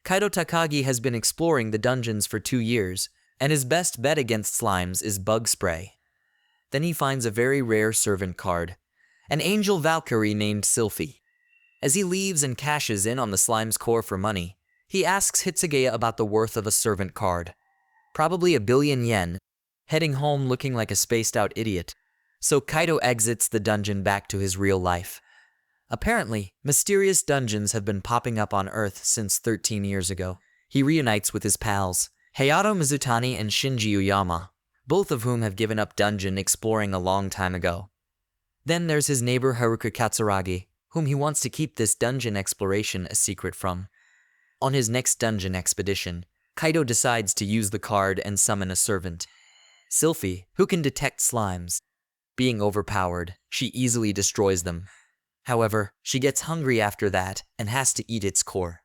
Kaido Takagi has been exploring the dungeons for 2 years, and his best bet against slimes is bug spray. Then he finds a very rare servant card, an angel Valkyrie named Sylphie. As he leaves and cashes in on the slime's core for money, he asks Hitsugaya about the worth of a servant card. Probably 1 billion yen, heading home looking like a spaced out idiot. So Kaido exits the dungeon back to his real life. Apparently, mysterious dungeons have been popping up on Earth since 13 years ago. He reunites with his pals, Hayato Mizutani and Shinji Uyama, both of whom have given up dungeon exploring a long time ago. Then there's his neighbor Haruka Katsuragi, whom he wants to keep this dungeon exploration a secret from. On his next dungeon expedition, Kaido decides to use the card and summon a servant, Sylphie, who can detect slimes. Being overpowered, she easily destroys them. However, she gets hungry after that and has to eat its core.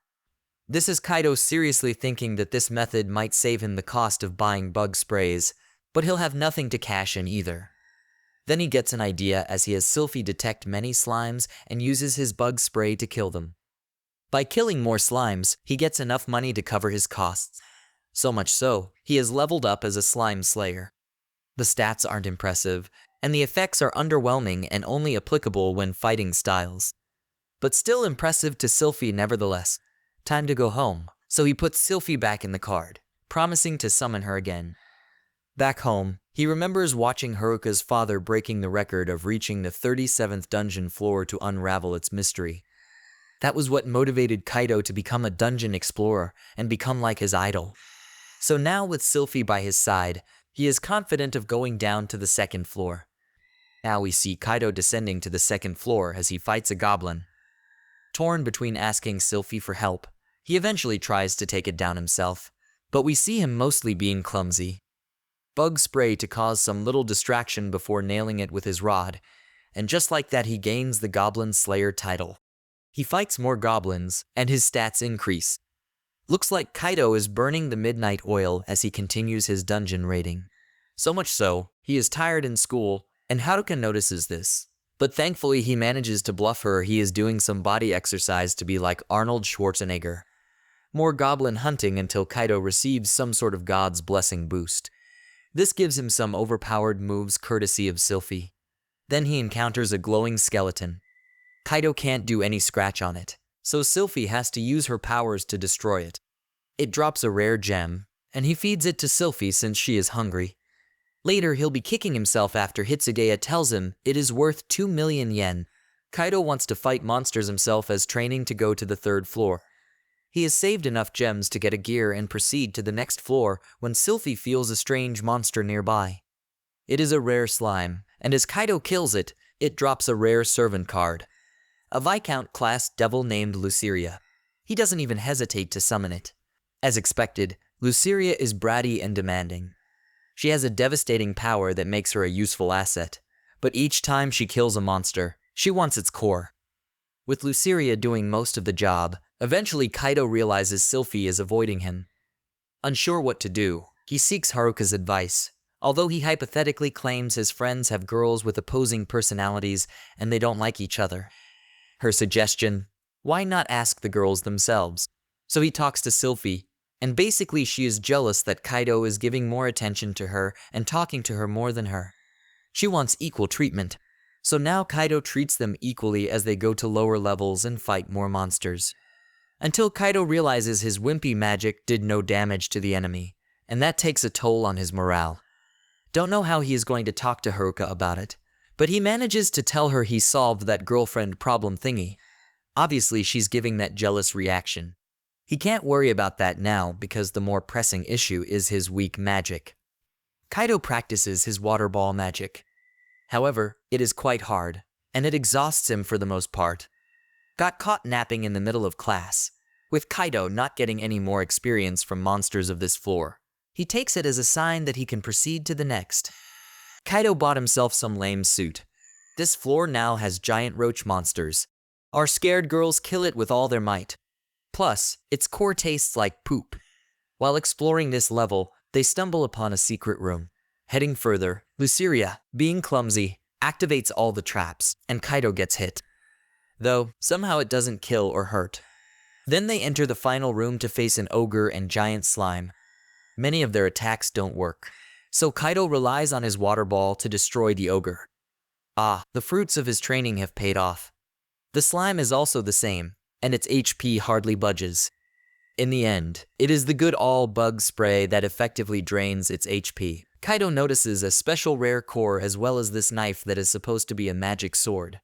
This is Kaido seriously thinking that this method might save him the cost of buying bug sprays, but he'll have nothing to cash in either. Then he gets an idea as he has Sylphie detect many slimes and uses his bug spray to kill them. By killing more slimes, he gets enough money to cover his costs. So much so, he is leveled up as a slime slayer. The stats aren't impressive, and the effects are underwhelming and only applicable when fighting styles. But still impressive to Sylphie nevertheless. Time to go home, so he puts Sylphie back in the card, promising to summon her again. Back home, he remembers watching Haruka's father breaking the record of reaching the 37th dungeon floor to unravel its mystery. That was what motivated Kaido to become a dungeon explorer and become like his idol. So now with Sylphie by his side, he is confident of going down to the 2nd floor. Now we see Kaido descending to the 2nd floor as he fights a goblin. Torn between asking Sylphie for help, he eventually tries to take it down himself, but we see him mostly being clumsy. Bug spray to cause some little distraction before nailing it with his rod, and just like that he gains the Goblin Slayer title. He fights more goblins, and his stats increase. Looks like Kaido is burning the midnight oil as he continues his dungeon raiding. So much so, he is tired in school, and Haruka notices this. But thankfully he manages to bluff her he is doing some body exercise to be like Arnold Schwarzenegger. More goblin hunting until Kaido receives some sort of god's blessing boost. This gives him some overpowered moves courtesy of Sylphie. Then he encounters a glowing skeleton. Kaido can't do any scratch on it, so Sylphie has to use her powers to destroy it. It drops a rare gem, and he feeds it to Sylphie since she is hungry. Later, he'll be kicking himself after Hitsugaya tells him it is worth 2 million yen. Kaido wants to fight monsters himself as training to go to the 3rd floor. He has saved enough gems to get a gear and proceed to the next floor when Sylphie feels a strange monster nearby. It is a rare slime, and as Kaido kills it, it drops a rare servant card. A Viscount-class devil named Luceria. He doesn't even hesitate to summon it. As expected, Luceria is bratty and demanding. She has a devastating power that makes her a useful asset, but each time she kills a monster, she wants its core. With Luceria doing most of the job, eventually Kaido realizes Sylphie is avoiding him. Unsure what to do, he seeks Haruka's advice, although he hypothetically claims his friends have girls with opposing personalities and they don't like each other. Her suggestion, why not ask the girls themselves? So he talks to Sylphie, and basically she is jealous that Kaido is giving more attention to her and talking to her more than her. She wants equal treatment, so now Kaido treats them equally as they go to lower levels and fight more monsters. Until Kaido realizes his wimpy magic did no damage to the enemy, and that takes a toll on his morale. Don't know how he is going to talk to Haruka about it, but he manages to tell her he solved that girlfriend problem thingy. Obviously she's giving that jealous reaction. He can't worry about that now because the more pressing issue is his weak magic. Kaido practices his water ball magic. However, it is quite hard, and it exhausts him for the most part. Got caught napping in the middle of class, with Kaido not getting any more experience from monsters of this floor. He takes it as a sign that he can proceed to the next. Kaido bought himself some lame suit. This floor now has giant roach monsters. Our scared girls kill it with all their might. Plus, its core tastes like poop. While exploring this level, they stumble upon a secret room. Heading further, Luceria, being clumsy, activates all the traps, and Kaido gets hit. Though, somehow it doesn't kill or hurt. Then they enter the final room to face an ogre and giant slime. Many of their attacks don't work, so Kaido relies on his water ball to destroy the ogre. The fruits of his training have paid off. The slime is also the same, and its HP hardly budges. In the end, it is the good all bug spray that effectively drains its HP. Kaido notices a special rare core as well as this knife that is supposed to be a magic sword.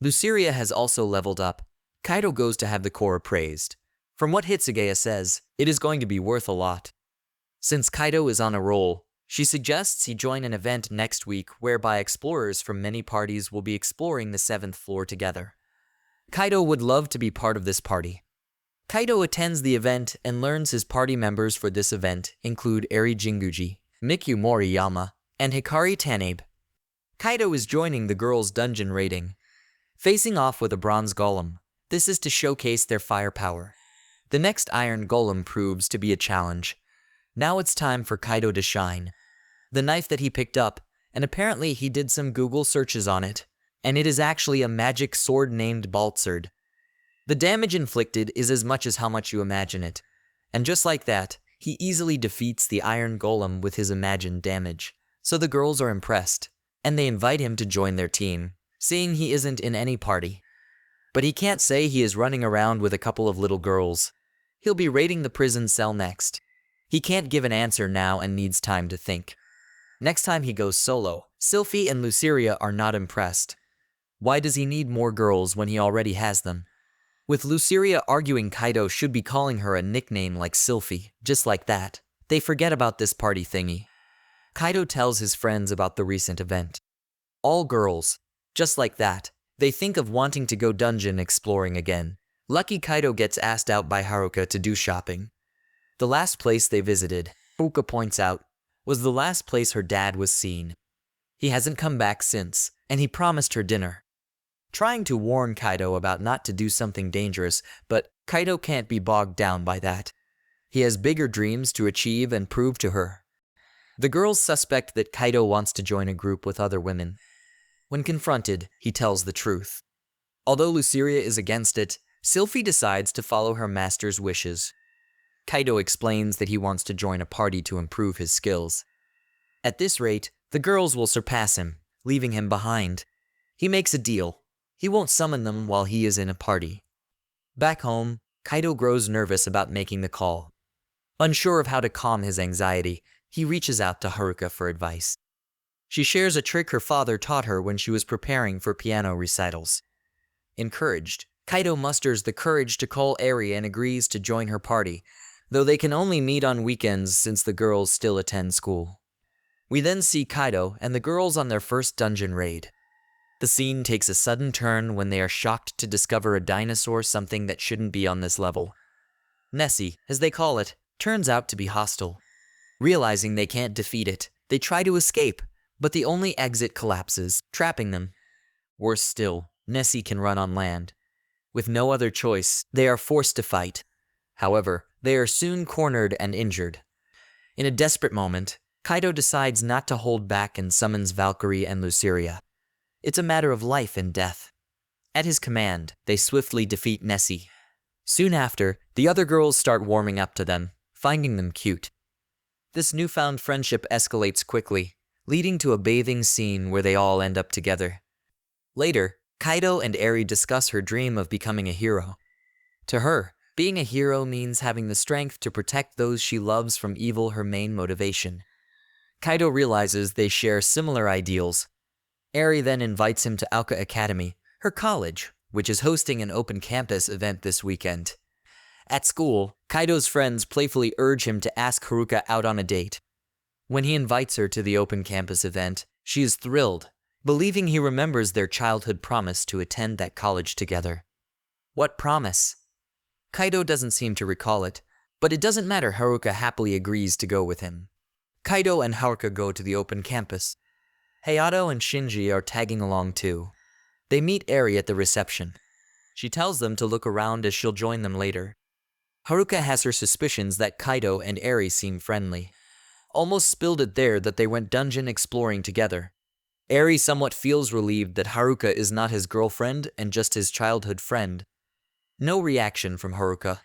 Luceria has also leveled up. Kaido goes to have the core appraised. From what Hitsugaya says, it is going to be worth a lot. Since Kaido is on a roll, she suggests he join an event next week whereby explorers from many parties will be exploring the 7th floor together. Kaido would love to be part of this party. Kaido attends the event and learns his party members for this event include Eri Jinguji, Mikyu Moriyama, and Hikari Tanabe. Kaido is joining the girls' dungeon raiding. Facing off with a bronze golem, this is to showcase their firepower. The next iron golem proves to be a challenge. Now it's time for Kaido to shine. The knife that he picked up, and apparently he did some Google searches on it, and it is actually a magic sword named Baltzard. The damage inflicted is as much as how much you imagine it, and just like that, he easily defeats the iron golem with his imagined damage. So the girls are impressed, and they invite him to join their team, seeing he isn't in any party. But he can't say he is running around with a couple of little girls. He'll be raiding the prison cell next. He can't give an answer now and needs time to think. Next time he goes solo, Sylphie and Luceria are not impressed. Why does he need more girls when he already has them? With Luceria arguing Kaido should be calling her a nickname like Sylphie, just like that, they forget about this party thingy. Kaido tells his friends about the recent event. All girls, just like that, they think of wanting to go dungeon exploring again. Lucky Kaido gets asked out by Haruka to do shopping. The last place they visited, Haruka points out, was the last place her dad was seen. He hasn't come back since, and he promised her dinner. Trying to warn Kaido about not to do something dangerous, but Kaido can't be bogged down by that. He has bigger dreams to achieve and prove to her. The girls suspect that Kaido wants to join a group with other women. When confronted, he tells the truth. Although Luceria is against it, Sylphie decides to follow her master's wishes. Kaido explains that he wants to join a party to improve his skills. At this rate, the girls will surpass him, leaving him behind. He makes a deal. He won't summon them while he is in a party. Back home, Kaido grows nervous about making the call. Unsure of how to calm his anxiety, he reaches out to Haruka for advice. She shares a trick her father taught her when she was preparing for piano recitals. Encouraged, Kaido musters the courage to call Eri and agrees to join her party, though they can only meet on weekends since the girls still attend school. We then see Kaido and the girls on their first dungeon raid. The scene takes a sudden turn when they are shocked to discover a dinosaur, something that shouldn't be on this level. Nessie, as they call it, turns out to be hostile. Realizing they can't defeat it, they try to escape, but the only exit collapses, trapping them. Worse still, Nessie can run on land. With no other choice, they are forced to fight. However, they are soon cornered and injured. In a desperate moment, Kaido decides not to hold back and summons Valkyrie and Luceria. It's a matter of life and death. At his command, they swiftly defeat Nessie. Soon after, the other girls start warming up to them, finding them cute. This newfound friendship escalates quickly, leading to a bathing scene where they all end up together. Later, Kaido and Eri discuss her dream of becoming a hero. To her, being a hero means having the strength to protect those she loves from evil, her main motivation. Kaido realizes they share similar ideals. Eri then invites him to Aoka Academy, her college, which is hosting an open campus event this weekend. At school, Kaido's friends playfully urge him to ask Haruka out on a date. When he invites her to the open campus event, she is thrilled, believing he remembers their childhood promise to attend that college together. What promise? Kaido doesn't seem to recall it, but it doesn't matter. Haruka happily agrees to go with him. Kaido and Haruka go to the open campus. Hayato and Shinji are tagging along too. They meet Eri at the reception. She tells them to look around as she'll join them later. Haruka has her suspicions that Kaido and Eri seem friendly. Almost spilled it there that they went dungeon exploring together. Eri somewhat feels relieved that Haruka is not his girlfriend and just his childhood friend. No reaction from Haruka.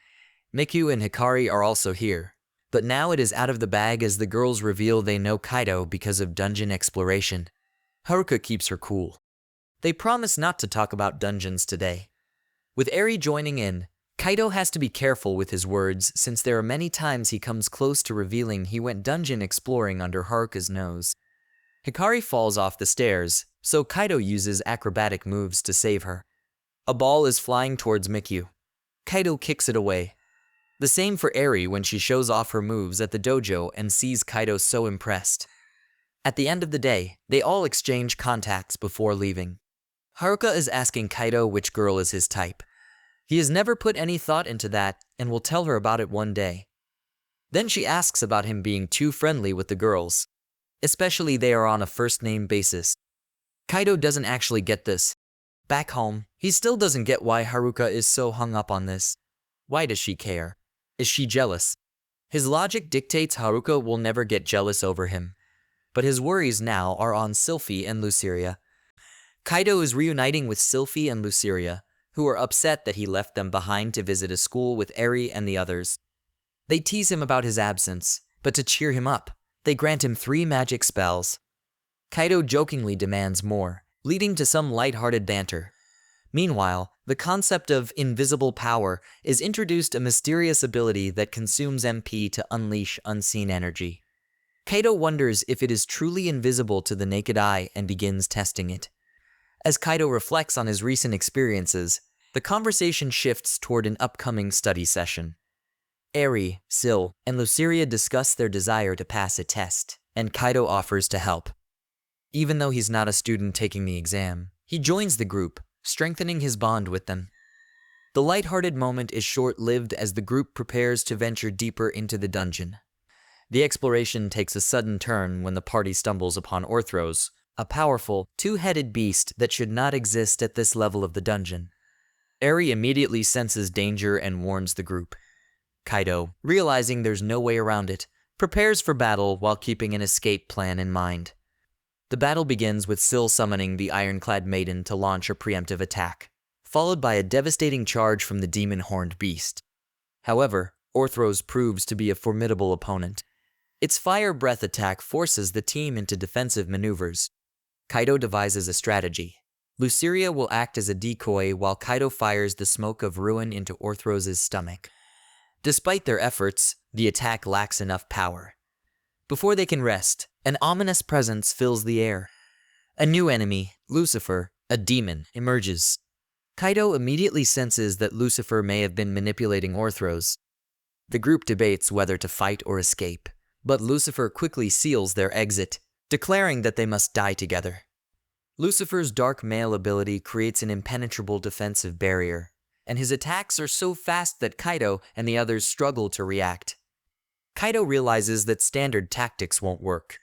Mikyu and Hikari are also here, but now it is out of the bag as the girls reveal they know Kaido because of dungeon exploration. Haruka keeps her cool. They promise not to talk about dungeons today. With Eri joining in, Kaido has to be careful with his words since there are many times he comes close to revealing he went dungeon exploring under Haruka's nose. Hikari falls off the stairs, so Kaido uses acrobatic moves to save her. A ball is flying towards Mikyu. Kaido kicks it away. The same for Eri when she shows off her moves at the dojo and sees Kaido so impressed. At the end of the day, they all exchange contacts before leaving. Haruka is asking Kaido which girl is his type. He has never put any thought into that and will tell her about it one day. Then she asks about him being too friendly with the girls, especially they are on a first-name basis. Kaido doesn't actually get this. Back home, he still doesn't get why Haruka is so hung up on this. Why does she care? Is she jealous? His logic dictates Haruka will never get jealous over him, but his worries now are on Sylphie and Luceria. Kaido is reuniting with Sylphie and Luceria, who are upset that he left them behind to visit a school with Eri and the others. They tease him about his absence, but to cheer him up, they grant him 3 magic spells. Kaido jokingly demands more, leading to some light-hearted banter. Meanwhile, the concept of invisible power is introduced, a mysterious ability that consumes MP to unleash unseen energy. Kaido wonders if it is truly invisible to the naked eye and begins testing it. As Kaido reflects on his recent experiences, the conversation shifts toward an upcoming study session. Eri, Syl, and Luceria discuss their desire to pass a test, and Kaido offers to help. Even though he's not a student taking the exam, he joins the group, strengthening his bond with them. The lighthearted moment is short-lived as the group prepares to venture deeper into the dungeon. The exploration takes a sudden turn when the party stumbles upon Orthos, a powerful, 2-headed beast that should not exist at this level of the dungeon. Eri immediately senses danger and warns the group. Kaido, realizing there's no way around it, prepares for battle while keeping an escape plan in mind. The battle begins with Syl summoning the ironclad maiden to launch a preemptive attack, followed by a devastating charge from the demon-horned beast. However, Orthos proves to be a formidable opponent. Its fire breath attack forces the team into defensive maneuvers. Kaido devises a strategy. Luceria will act as a decoy while Kaido fires the smoke of ruin into Orthos' stomach. Despite their efforts, the attack lacks enough power. Before they can rest, an ominous presence fills the air. A new enemy, Lucifer, a demon, emerges. Kaido immediately senses that Lucifer may have been manipulating Orthos. The group debates whether to fight or escape, but Lucifer quickly seals their exit, declaring that they must die together. Lucifer's dark male ability creates an impenetrable defensive barrier, and his attacks are so fast that Kaido and the others struggle to react. Kaido realizes that standard tactics won't work.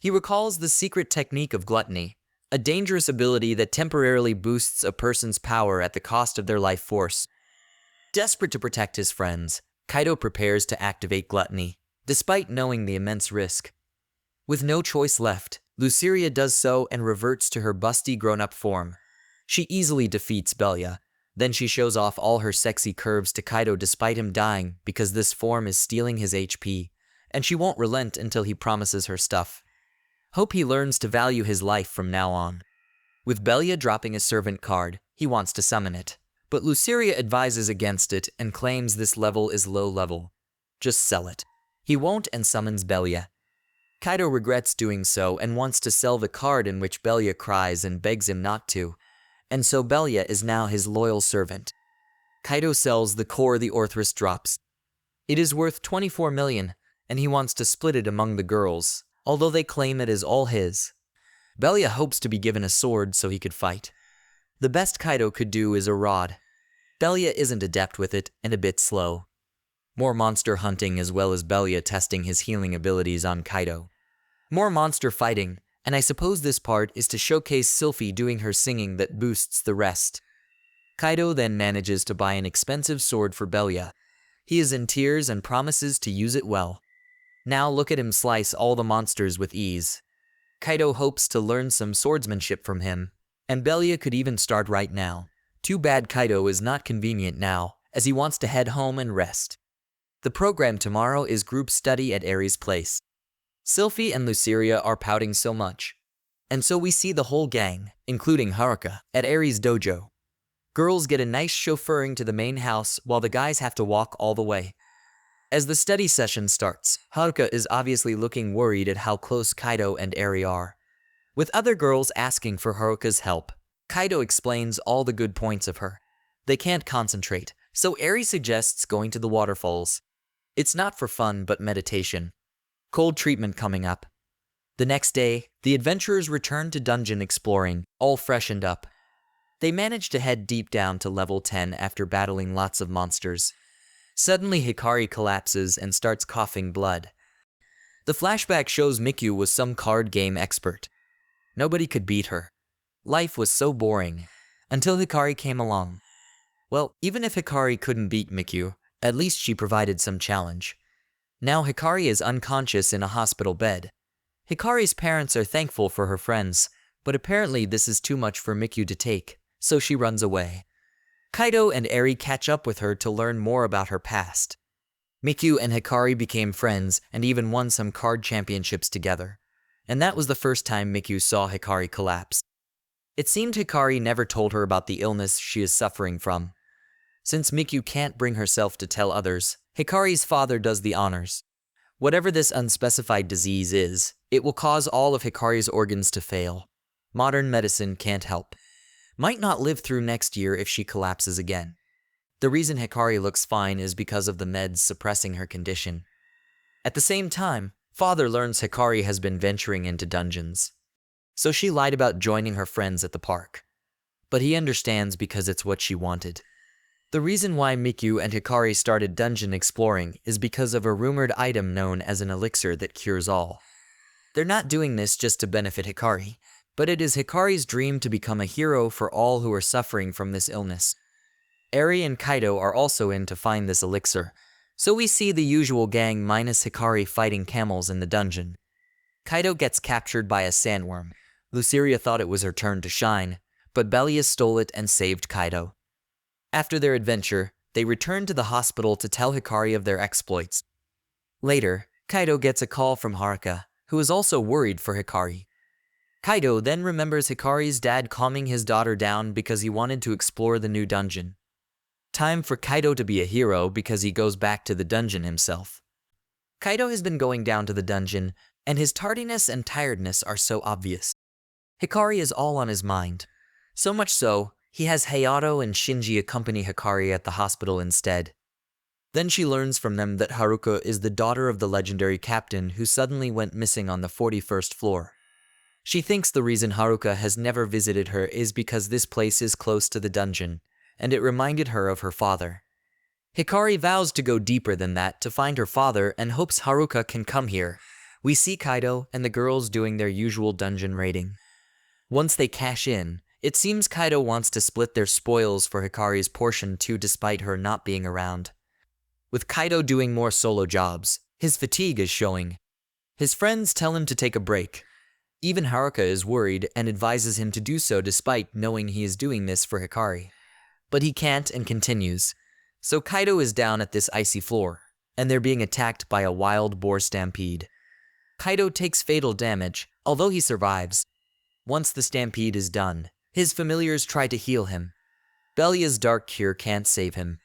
He recalls the secret technique of Gluttony, a dangerous ability that temporarily boosts a person's power at the cost of their life force. Desperate to protect his friends, Kaido prepares to activate Gluttony, despite knowing the immense risk. With no choice left, Luceria does so and reverts to her busty grown-up form. She easily defeats Belia. Then she shows off all her sexy curves to Kaido despite him dying because this form is stealing his HP, and she won't relent until he promises her stuff. Hope he learns to value his life from now on. With Belia dropping a servant card, he wants to summon it, but Luceria advises against it and claims this level is low level. Just sell it. He won't and summons Belia. Kaido regrets doing so and wants to sell the card, in which Belia cries and begs him not to. And so Belia is now his loyal servant. Kaido sells the core the Orthos drops. It is worth 24 million, and he wants to split it among the girls, although they claim it is all his. Belia hopes to be given a sword so he could fight. The best Kaido could do is a rod. Belia isn't adept with it and a bit slow. More monster hunting as well as Belia testing his healing abilities on Kaido. More monster fighting. And I suppose this part is to showcase Sylphie doing her singing that boosts the rest. Kaido then manages to buy an expensive sword for Belia. He is in tears and promises to use it well. Now look at him slice all the monsters with ease. Kaido hopes to learn some swordsmanship from him, and Belia could even start right now. Too bad Kaido is not convenient now, as he wants to head home and rest. The program tomorrow is group study at Aries' place. Sylphie and Luceria are pouting so much. And so we see the whole gang, including Haruka, at Aries' dojo. Girls get a nice chauffeuring to the main house while the guys have to walk all the way. As the study session starts, Haruka is obviously looking worried at how close Kaido and Eri are. With other girls asking for Haruka's help, Kaido explains all the good points of her. They can't concentrate, so Eri suggests going to the waterfalls. It's not for fun but meditation. Cold treatment coming up. The next day, the adventurers return to dungeon exploring, all freshened up. They manage to head deep down to level 10 after battling lots of monsters. Suddenly Hikari collapses and starts coughing blood. The flashback shows Mikyu was some card game expert. Nobody could beat her. Life was so boring, until Hikari came along. Well, even if Hikari couldn't beat Mikyu, at least she provided some challenge. Now Hikari is unconscious in a hospital bed. Hikari's parents are thankful for her friends, but apparently this is too much for Mikyu to take, so she runs away. Kaido and Eri catch up with her to learn more about her past. Mikyu and Hikari became friends and even won some card championships together. And that was the first time Mikyu saw Hikari collapse. It seemed Hikari never told her about the illness she is suffering from. Since Mikyu can't bring herself to tell others, Hikari's father does the honors. Whatever this unspecified disease is, it will cause all of Hikari's organs to fail. Modern medicine can't help. Might not live through next year if she collapses again. The reason Hikari looks fine is because of the meds suppressing her condition. At the same time, father learns Hikari has been venturing into dungeons. So she lied about joining her friends at the park. But he understands because it's what she wanted. The reason why Mikyu and Hikari started dungeon exploring is because of a rumored item known as an elixir that cures all. They're not doing this just to benefit Hikari, but it is Hikari's dream to become a hero for all who are suffering from this illness. Eri and Kaido are also in to find this elixir, so we see the usual gang minus Hikari fighting camels in the dungeon. Kaido gets captured by a sandworm. Luceria thought it was her turn to shine, but Belia stole it and saved Kaido. After their adventure, they return to the hospital to tell Hikari of their exploits. Later, Kaido gets a call from Haruka, who is also worried for Hikari. Kaido then remembers Hikari's dad calming his daughter down because he wanted to explore the new dungeon. Time for Kaido to be a hero because he goes back to the dungeon himself. Kaido has been going down to the dungeon, and his tardiness and tiredness are so obvious. Hikari is all on his mind. So much so, he has Hayato and Shinji accompany Hikari at the hospital instead. Then she learns from them that Haruka is the daughter of the legendary captain who suddenly went missing on the 41st floor. She thinks the reason Haruka has never visited her is because this place is close to the dungeon, and it reminded her of her father. Hikari vows to go deeper than that to find her father and hopes Haruka can come here. We see Kaido and the girls doing their usual dungeon raiding. Once they cash in, it seems Kaido wants to split their spoils for Hikari's portion too despite her not being around. With Kaido doing more solo jobs, his fatigue is showing. His friends tell him to take a break. Even Haruka is worried and advises him to do so despite knowing he is doing this for Hikari. But he can't and continues. So Kaido is down at this icy floor, and they're being attacked by a wild boar stampede. Kaido takes fatal damage, although he survives. Once the stampede is done, his familiars try to heal him. Belia's dark cure can't save him.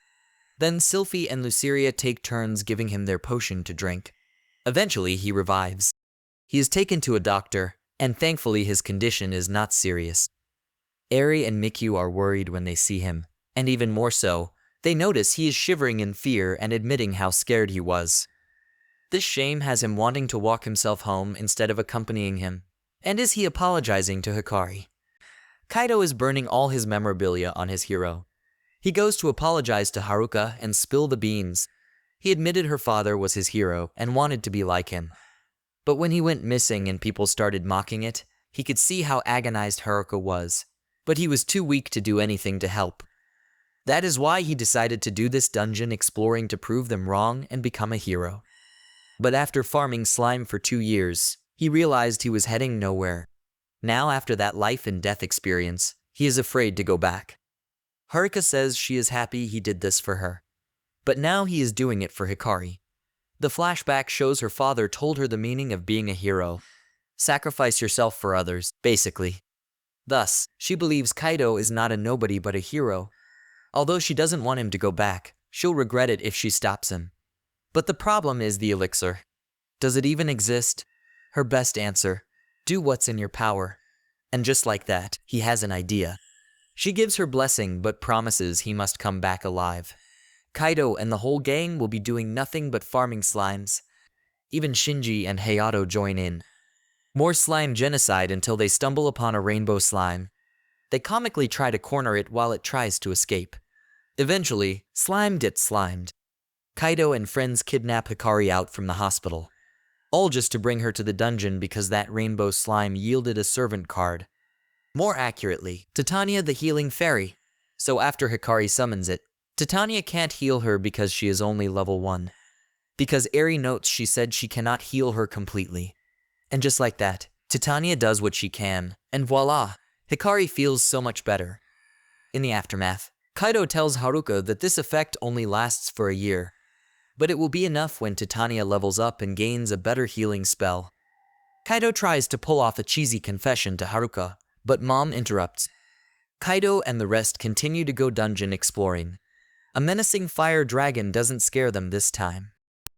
Then Sylphie and Luceria take turns giving him their potion to drink. Eventually, he revives. He is taken to a doctor, and thankfully his condition is not serious. Eri and Mikyu are worried when they see him, and even more so, they notice he is shivering in fear and admitting how scared he was. This shame has him wanting to walk himself home instead of accompanying him. And is he apologizing to Hikari? Kaido is burning all his memorabilia on his hero. He goes to apologize to Haruka and spill the beans. He admitted her father was his hero and wanted to be like him. But when he went missing and people started mocking it, he could see how agonized Haruka was. But he was too weak to do anything to help. That is why he decided to do this dungeon exploring to prove them wrong and become a hero. But after farming slime for 2 years, he realized he was heading nowhere. Now after that life and death experience, he is afraid to go back. Haruka says she is happy he did this for her. But now he is doing it for Hikari. The flashback shows her father told her the meaning of being a hero. Sacrifice yourself for others, basically. Thus, she believes Kaido is not a nobody but a hero. Although she doesn't want him to go back, she'll regret it if she stops him. But the problem is the elixir. Does it even exist? Her best answer: do what's in your power. And just like that, he has an idea. She gives her blessing but promises he must come back alive. Kaido and the whole gang will be doing nothing but farming slimes. Even Shinji and Hayato join in. More slime genocide until they stumble upon a rainbow slime. They comically try to corner it while it tries to escape. Eventually, slime gets slimed. Kaido and friends kidnap Hikari out from the hospital. All just to bring her to the dungeon because that rainbow slime yielded a servant card. More accurately, Titania the healing fairy. So after Hikari summons it, Titania can't heal her because she is only level 1. Because Eri notes she said she cannot heal her completely. And just like that, Titania does what she can, and voila, Hikari feels so much better. In the aftermath, Kaido tells Haruka that this effect only lasts for a year, but it will be enough when Titania levels up and gains a better healing spell. Kaido tries to pull off a cheesy confession to Haruka, but Mom interrupts. Kaido and the rest continue to go dungeon exploring. A menacing fire dragon doesn't scare them this time.